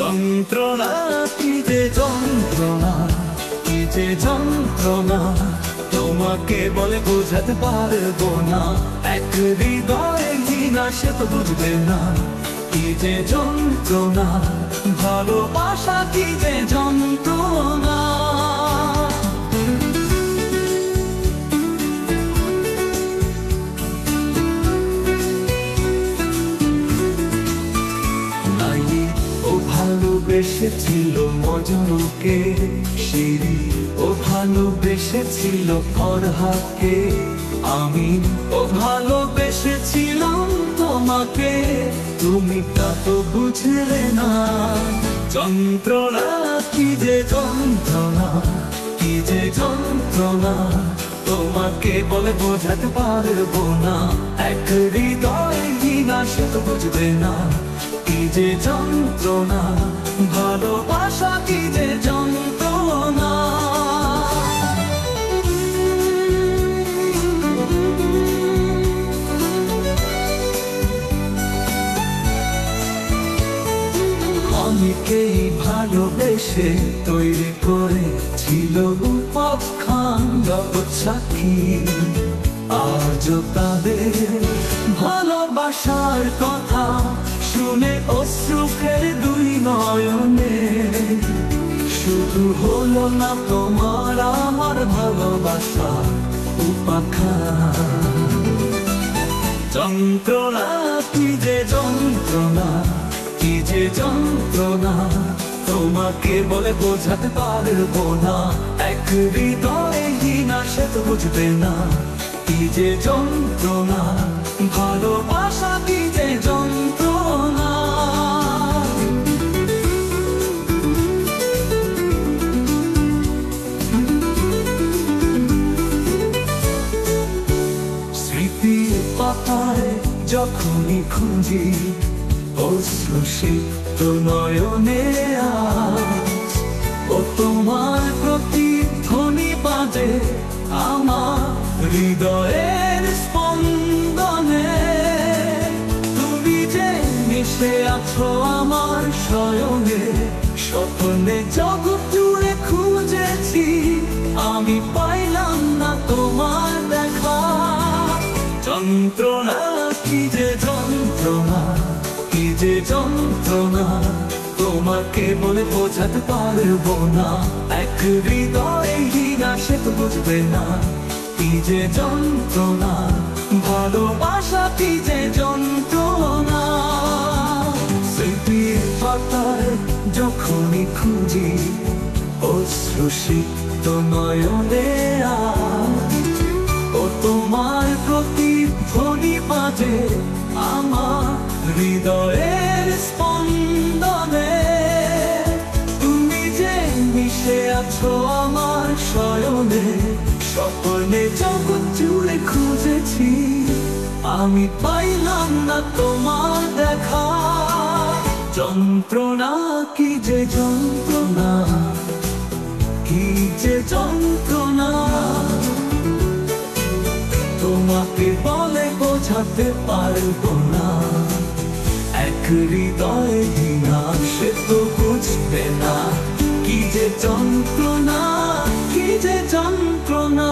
যন্ত্রণা কি যে যন্ত্রণা, কি যে যন্ত্রণা, তোমাকে বলে বোঝাতে পারবো না। এক হৃদয়ে ঘৃণা সে তো বুঝবে না। কি যে যন্ত্রণা, ভালোবাসা কি যে যন্ত্রণা। ভালোবেসেছিল মজনুকে শিরি, ও ভালোবেসেছিল ফরহাদকে আমি, ও ভালোবেসেছিলাম তোমাকে, তুমি তা তো বুঝলে না। যন্ত্রণা কি যে যন্ত্রণা, কি যে যন্ত্রণা, তোমাকে বলে বোঝাতে পারবো না। এক হৃদয়ে ঘৃণা সে তো বুঝবে না। কি যে যন্ত্রণা, ভালোবাসা কি যে যন্ত্রণা। অনেকেই ভালোবেসে তৈরি করেছিল উপাখ্যান জগৎ সাক্ষী, আজও তাদের ভালোবাসার কথা শুনে অশ্রুকের দুই নয়নে। শুধু হলো না তোমার আমার ভালোবাসা উপাখ্যান। যন্ত্রণা কি যে যন্ত্রণা, কি যে যন্ত্রণা, তোমাকে বলে বোঝাতে পারবো না। এক হৃদয়ে ঘৃণা সে তো বুঝবে না। কি যে যন্ত্রণা, ভালোবাসা কি যে যন্ত্রণা। স্মৃতির পাতায় যখনই খুঁজি অশ্রুসিক্ত নয়নে আজ, ও তোমার প্রতিধ্বনি বাজে আমার হৃদয়ের স্পন্দনে। তুমি যে মিশে আছো আমার শয়নে, স্বপ্নে জগৎ জুড়ে খুঁজেছি, আমি পাইলাম না তোমার দেখা। যন্ত্রণা কি যে যন্ত্রণা, কি যে যন্ত্রণা, তোমাকে বলে বোঝাতে পারবো না। এক হৃদয়ে ঘৃণা সে তো বুঝবে না। কি যে যন্ত্রণা, ভালোবাসা কি যে যন্ত্রণা। স্মৃতির পাতায় যখনই খুঁজি অশ্রুসিক্ত নয়নে আজ, ও তোমার প্রতিধ্বনি বাজে আমার হৃদয়ের স্পন্দনে। তুমি যে মিশে আছো আমার শয়নে, স্বপ্নে জগৎ জুড়ে খুঁজেছি, আমি পাইলাম না তোমার দেখা। যন্ত্রণা কি যে যন্ত্রণা, কি যে যন্ত্রণা, তোমাকে বলে বোঝাতে পারবো না। এক হৃদয়ে ঘৃণা সে তো বুঝবে না। কি যে যন্ত্রণা, কি যে যন্ত্রণা।